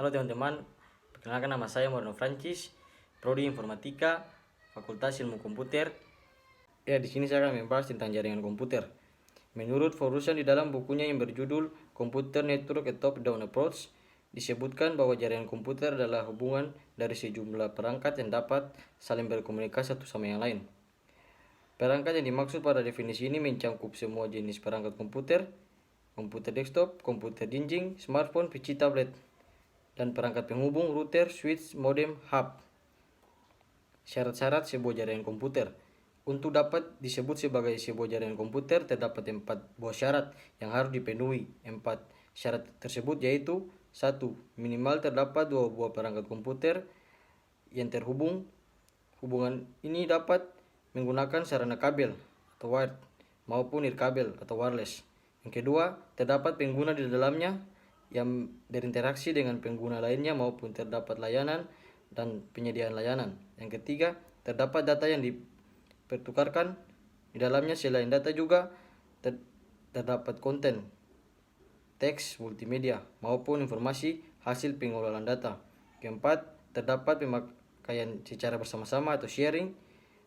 Halo teman-teman, perkenalkan nama saya Moreno Francis, Prodi Informatika, Fakultas Ilmu Komputer. Ya, di sini saya akan membahas tentang jaringan komputer. Menurut Forruson di dalam bukunya yang berjudul Computer Network a Top-Down Approach, disebutkan bahwa jaringan komputer adalah hubungan dari sejumlah perangkat yang dapat saling berkomunikasi satu sama yang lain. Perangkat yang dimaksud pada definisi ini mencakup semua jenis perangkat komputer, komputer desktop, komputer jinjing, smartphone, PC, tablet, dan perangkat penghubung, router, switch, modem, hub. Syarat-syarat sebuah jaringan komputer. Untuk dapat disebut sebagai sebuah jaringan komputer, terdapat 4 buah syarat yang harus dipenuhi. 4 syarat tersebut yaitu: 1. Minimal terdapat 2 buah perangkat komputer yang terhubung. Hubungan ini dapat menggunakan sarana kabel atau wired maupun nirkabel atau wireless. Yang kedua, terdapat pengguna di dalamnya yang berinteraksi dengan pengguna lainnya maupun terdapat layanan dan penyediaan layanan. Yang ketiga, terdapat data yang dipertukarkan di dalamnya. Selain data juga terdapat konten, teks, multimedia maupun informasi hasil pengolahan data. Keempat, terdapat pemakaian secara bersama-sama atau sharing.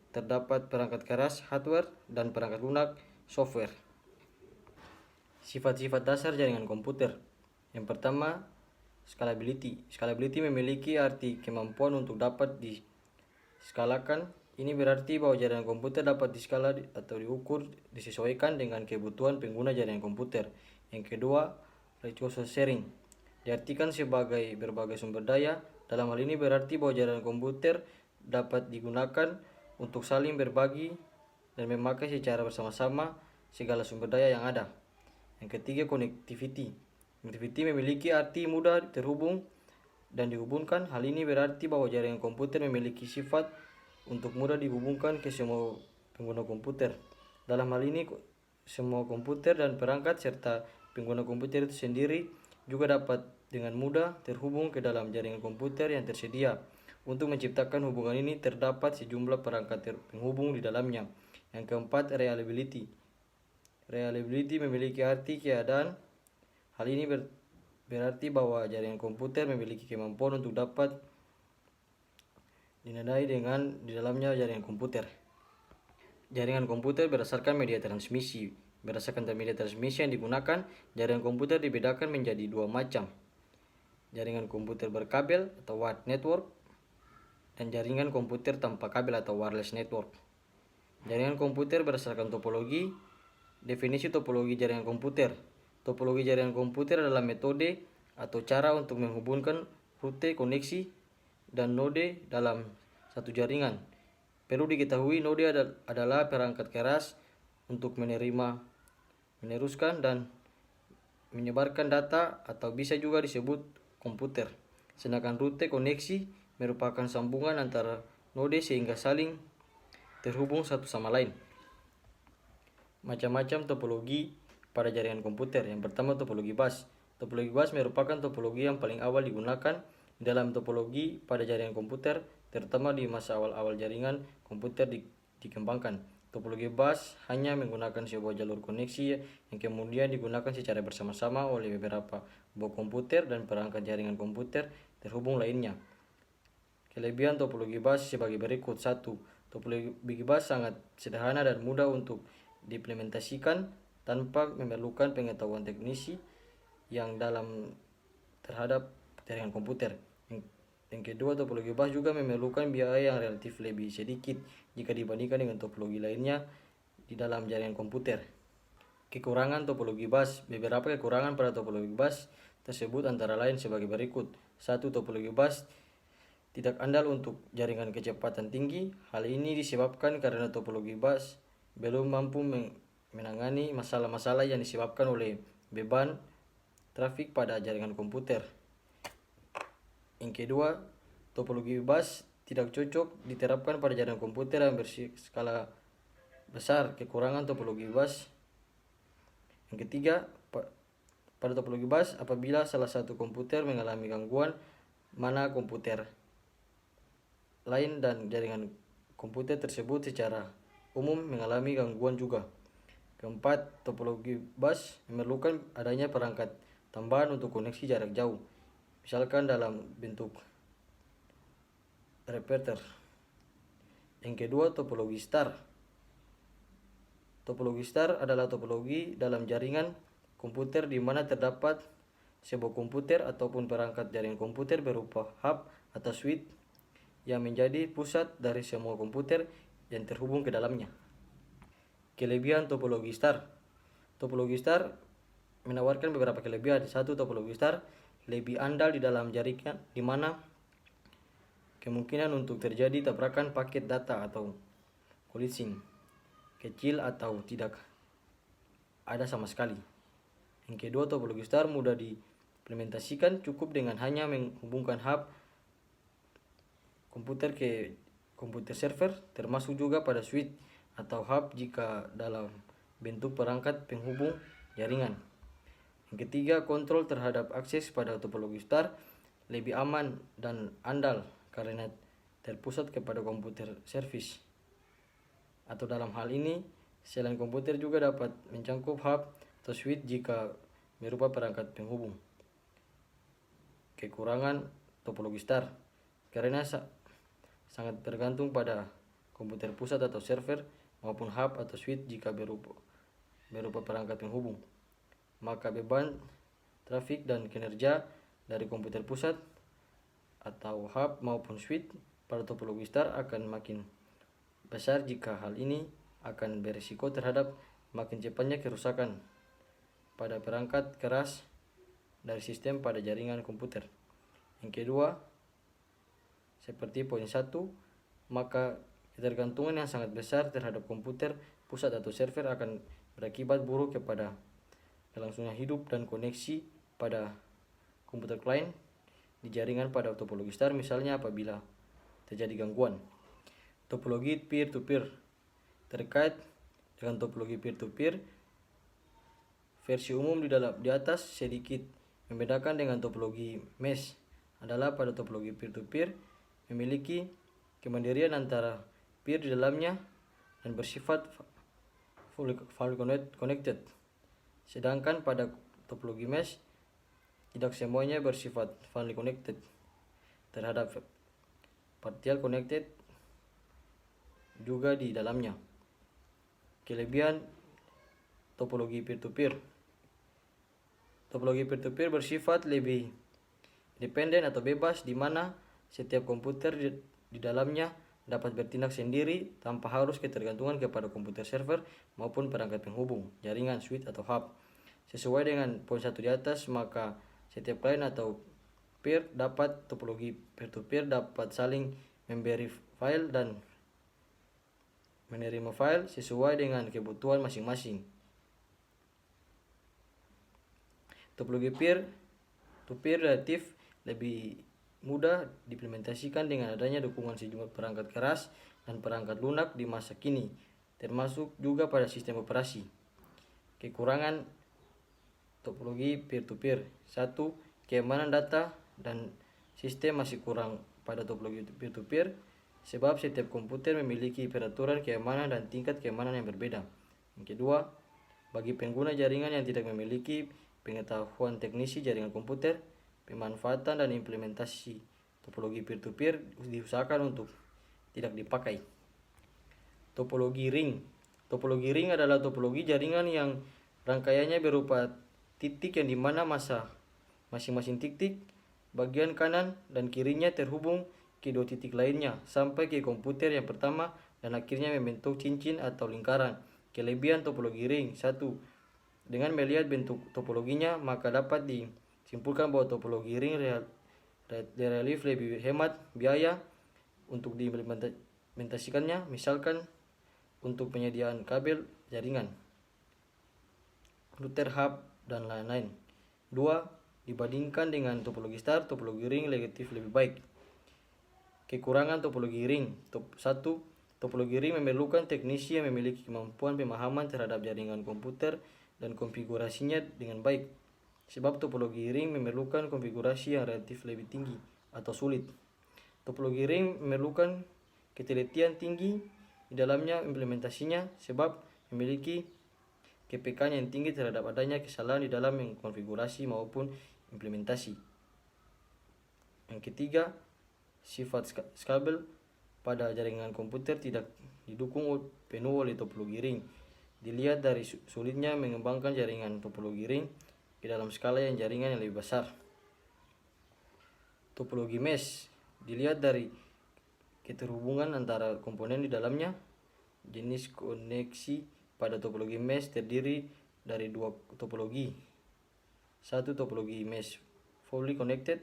Terdapat perangkat keras, hardware, dan perangkat lunak, software. Sifat-sifat dasar jaringan komputer. Yang pertama, scalability. Scalability memiliki arti kemampuan untuk dapat diskalakan. Ini berarti bahwa jaringan komputer dapat diskala atau diukur disesuaikan dengan kebutuhan pengguna jaringan komputer. Yang kedua, resource sharing. Diartikan sebagai berbagai sumber daya. Dalam hal ini berarti bahwa jaringan komputer dapat digunakan untuk saling berbagi dan memakai secara bersama-sama segala sumber daya yang ada. Yang ketiga, connectivity. Connectivity memiliki arti mudah terhubung dan dihubungkan. Hal ini berarti bahwa jaringan komputer memiliki sifat untuk mudah dihubungkan ke semua pengguna komputer. Dalam hal ini, semua komputer dan perangkat serta pengguna komputer itu sendiri juga dapat dengan mudah terhubung ke dalam jaringan komputer yang tersedia. Untuk menciptakan hubungan ini terdapat sejumlah perangkat penghubung di dalamnya. Yang keempat, reliability. Reliability memiliki arti keadaan. Hal ini berarti bahwa jaringan komputer memiliki kemampuan untuk dapat dinadai dengan di dalamnya jaringan komputer. Jaringan komputer berdasarkan media transmisi. Berdasarkan media transmisi yang digunakan, jaringan komputer dibedakan menjadi 2 macam. Jaringan komputer berkabel atau wired network dan jaringan komputer tanpa kabel atau wireless network. Jaringan komputer berdasarkan topologi. Definisi topologi jaringan komputer. Topologi jaringan komputer adalah metode atau cara untuk menghubungkan rute koneksi dan node dalam satu jaringan. Perlu diketahui, node adalah perangkat keras untuk menerima, meneruskan, dan menyebarkan data atau bisa juga disebut komputer. Sedangkan rute koneksi merupakan sambungan antara node sehingga saling terhubung satu sama lain. Macam-macam topologi pada jaringan komputer. Yang pertama, topologi bus. Topologi bus merupakan topologi yang paling awal digunakan dalam topologi pada jaringan komputer, terutama di masa awal-awal jaringan komputer dikembangkan. Topologi bus hanya menggunakan sebuah jalur koneksi yang kemudian digunakan secara bersama-sama oleh beberapa buah komputer dan perangkat jaringan komputer terhubung lainnya. Kelebihan topologi bus sebagai berikut. 1. Topologi bus sangat sederhana dan mudah untuk diimplementasikan tanpa memerlukan pengetahuan teknisi yang dalam terhadap jaringan komputer. Yang kedua, topologi bus juga memerlukan biaya yang relatif lebih sedikit jika dibandingkan dengan topologi lainnya di dalam jaringan komputer. Kekurangan topologi bus. Beberapa kekurangan pada topologi bus tersebut antara lain sebagai berikut. 1. Topologi bus tidak andal untuk jaringan kecepatan tinggi. Hal ini disebabkan karena topologi bus belum mampu menangani masalah-masalah yang disebabkan oleh beban trafik pada jaringan komputer. Yang kedua, topologi bus tidak cocok diterapkan pada jaringan komputer yang berskala besar. Kekurangan topologi bus. Yang ketiga, pada topologi bus, apabila salah satu komputer mengalami gangguan, mana komputer lain dan jaringan komputer tersebut secara umum mengalami gangguan juga. Keempat, topologi bus memerlukan adanya perangkat tambahan untuk koneksi jarak jauh. misalkan dalam bentuk repeater. Yang kedua, topologi star. Topologi star adalah topologi dalam jaringan komputer di mana terdapat sebuah komputer ataupun perangkat jaringan komputer berupa hub atau switch yang menjadi pusat dari semua komputer yang terhubung ke dalamnya. Kelebihan topologi star. Topologi star menawarkan beberapa kelebihan. Satu, topologi star lebih andal di dalam jaringan, di mana kemungkinan untuk terjadi tabrakan paket data atau collision kecil atau tidak ada sama sekali. Yang kedua, topologi star mudah diimplementasikan, cukup dengan hanya menghubungkan hub komputer ke komputer server, termasuk juga pada switch atau hub jika dalam bentuk perangkat penghubung jaringan. Yang ketiga, kontrol terhadap akses pada topologi star lebih aman dan andal karena terpusat kepada komputer service. Atau dalam hal ini, selain komputer juga dapat mencangkup hub atau switch jika berupa perangkat penghubung. Kekurangan topologi star karena sangat tergantung pada komputer pusat atau server maupun hub atau switch jika berupa perangkat penghubung. Maka beban trafik dan kinerja dari komputer pusat atau hub maupun switch pada topologi star akan makin besar jika hal ini akan berisiko terhadap makin cepatnya kerusakan pada perangkat keras dari sistem pada jaringan komputer. Yang kedua, seperti poin 1, maka ketergantungan yang sangat besar terhadap komputer pusat atau server akan berakibat buruk kepada kelangsungan hidup dan koneksi pada komputer klien di jaringan pada topologi star, misalnya apabila terjadi gangguan. Topologi peer-to-peer. Terkait dengan topologi peer-to-peer, versi umum di atas sedikit membedakan dengan topologi mesh adalah pada topologi peer-to-peer memiliki kemandirian antara peer di dalamnya dan bersifat fully connected. Sedangkan pada topologi mesh tidak semuanya bersifat fully connected terhadap partial connected juga di dalamnya. Kelebihan topologi peer-to-peer. Topologi peer-to-peer bersifat lebih independen atau bebas, di mana setiap komputer di dalamnya dapat bertindak sendiri tanpa harus ketergantungan kepada komputer server maupun perangkat penghubung, jaringan, switch atau hub. Sesuai dengan poin 1 di atas, maka setiap klien atau peer dapat topologi peer-to-peer dapat saling memberi file dan menerima file sesuai dengan kebutuhan masing-masing. Topologi peer-to-peer relatif lebih mudah diimplementasikan dengan adanya dukungan sejumlah perangkat keras dan perangkat lunak di masa kini, termasuk juga pada sistem operasi. Kekurangan topologi peer-to-peer. 1. Keamanan data dan sistem masih kurang pada topologi peer-to-peer, sebab setiap komputer memiliki peraturan keamanan dan tingkat keamanan yang berbeda. Yang kedua, bagi pengguna jaringan yang tidak memiliki pengetahuan teknisi jaringan komputer, pemanfaatan dan implementasi topologi peer-to-peer diusahakan untuk tidak dipakai. Topologi ring. Topologi ring adalah topologi jaringan yang rangkaiannya berupa titik yang dimana masing-masing titik bagian kanan dan kirinya terhubung ke 2 titik lainnya sampai ke komputer yang pertama dan akhirnya membentuk cincin atau lingkaran. Kelebihan topologi ring. 1. Dengan melihat bentuk topologinya, maka dapat disimpulkan bahwa topologi ring relatif lebih hemat biaya untuk diimplementasikannya, misalkan untuk penyediaan kabel jaringan, router, hub, dan lain-lain. 2. Dibandingkan dengan topologi star, topologi ring relatif lebih baik. Kekurangan topologi ring. 1. Topologi ring memerlukan teknisi yang memiliki kemampuan pemahaman terhadap jaringan komputer dan konfigurasinya dengan baik, sebab topologi ring memerlukan konfigurasi yang relatif lebih tinggi atau sulit. Topologi ring memerlukan ketelitian tinggi di dalamnya implementasinya, sebab memiliki kepekaan yang tinggi terhadap adanya kesalahan di dalam konfigurasi maupun implementasi. Yang ketiga, sifat skabel pada jaringan komputer tidak didukung penuh oleh topologi ring. Dilihat dari sulitnya mengembangkan jaringan topologi ring di dalam skala yang jaringan yang lebih besar. Topologi mesh dilihat dari keterhubungan antara komponen di dalamnya. Jenis koneksi pada topologi mesh terdiri dari dua topologi. Satu, topologi mesh fully connected.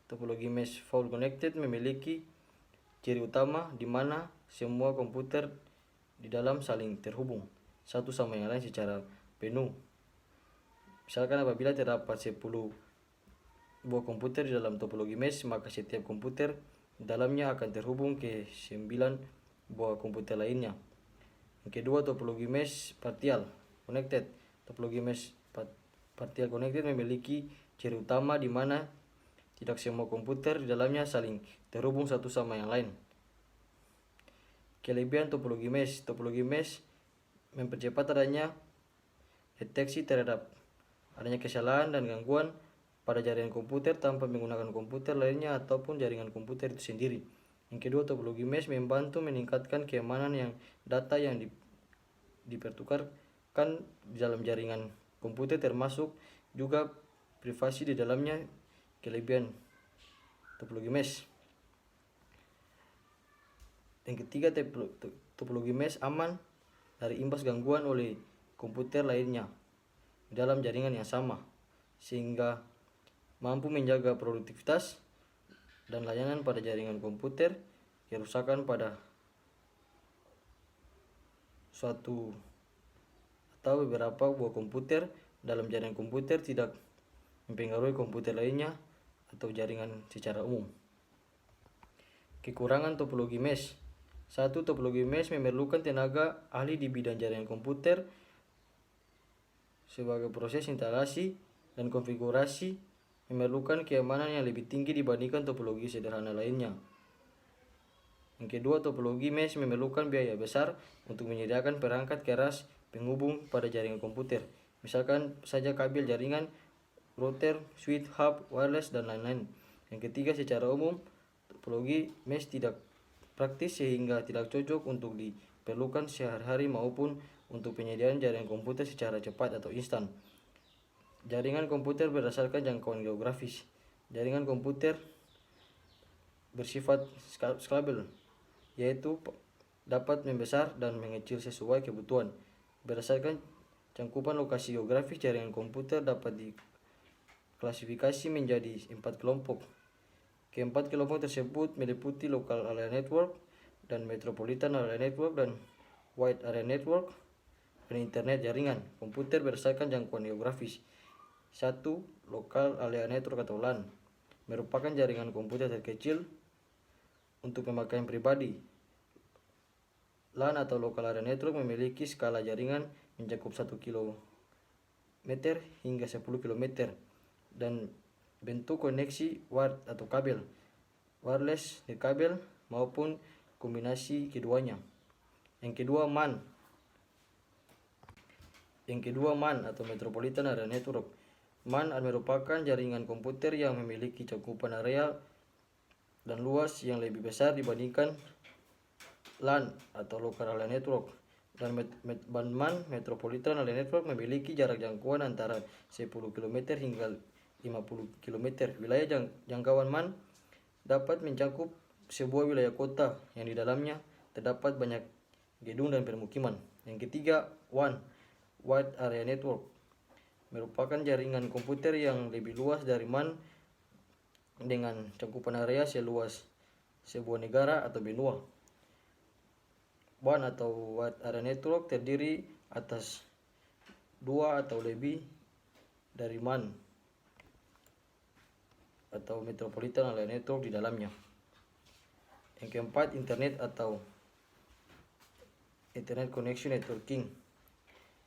Topologi mesh fully connected memiliki ciri utama di mana semua komputer di dalam saling terhubung satu sama yang lain secara penuh. Misalkan apabila terdapat 10 buah komputer di dalam topologi mesh, maka setiap komputer di dalamnya akan terhubung ke 9 buah komputer lainnya. Yang kedua, topologi mesh partial connected. Topologi mesh partial connected memiliki ciri utama di mana tidak semua komputer di dalamnya saling terhubung satu sama yang lain. Kelebihan topologi mesh. Topologi mesh mempercepat adanya deteksi terhadap adanya kesalahan dan gangguan pada jaringan komputer tanpa menggunakan komputer lainnya ataupun jaringan komputer itu sendiri. Yang kedua, topologi mesh membantu meningkatkan keamanan yang data yang dipertukarkan di dalam jaringan komputer, termasuk juga privasi di dalamnya. Kelebihan topologi mesh. Yang ketiga, topologi mesh aman dari imbas gangguan oleh komputer lainnya di dalam jaringan yang sama, sehingga mampu menjaga produktivitas dan layanan pada jaringan komputer. Kerusakan pada suatu atau beberapa buah komputer dalam jaringan komputer tidak mempengaruhi komputer lainnya atau jaringan secara umum. Kekurangan topologi mesh. Satu, topologi mesh memerlukan tenaga ahli di bidang jaringan komputer sebagai proses instalasi dan konfigurasi memerlukan keamanan yang lebih tinggi dibandingkan topologi sederhana lainnya. Yang kedua, topologi mesh memerlukan biaya besar untuk menyediakan perangkat keras penghubung pada jaringan komputer. Misalkan saja kabel jaringan, router, switch, hub, wireless, dan lain-lain. Yang ketiga, secara umum topologi mesh tidak praktis sehingga tidak cocok untuk diperlukan sehari-hari maupun untuk penyediaan jaringan komputer secara cepat atau instan. Jaringan komputer berdasarkan jangkauan geografis. Jaringan komputer bersifat scalable, yaitu dapat membesar dan mengecil sesuai kebutuhan. Berdasarkan cakupan lokasi geografis, jaringan komputer dapat diklasifikasi menjadi 4 kelompok. Keempat kelompok tersebut meliputi local area network dan metropolitan area network dan wide area network dan internet jaringan komputer berdasarkan jangkauan geografis. 1. Local area network atau LAN merupakan jaringan komputer terkecil untuk pemakaian pribadi. LAN atau local area network memiliki skala jaringan mencakup 1 km hingga 10 km dan bentuk koneksi wired atau kabel, wireless di kabel maupun kombinasi keduanya. Yang kedua, MAN atau Metropolitan Area Network. MAN merupakan jaringan komputer yang memiliki cakupan area dan luas yang lebih besar dibandingkan LAN atau Local Area Network. Dan MAN Metropolitan Area Network memiliki jarak jangkauan antara 10 km hingga 50 km. Wilayah jangkauan MAN dapat mencakup sebuah wilayah kota yang di dalamnya terdapat banyak gedung dan permukiman. Yang ketiga, WAN Wide Area Network merupakan jaringan komputer yang lebih luas dari MAN dengan cakupan area seluas sebuah negara atau benua. WAN atau Wide Area Network terdiri atas 2 atau lebih dari MAN atau Metropolitan Area Network di dalamnya. Yang keempat, internet atau Internet Connection Networking.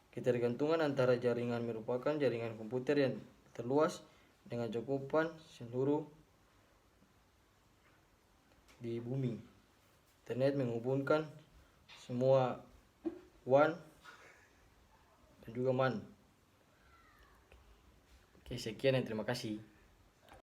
Ketergantungan antara jaringan merupakan jaringan komputer yang terluas dengan cakupan seluruh di bumi. Internet menghubungkan semua WAN dan juga MAN. Oke, sekian dan terima kasih.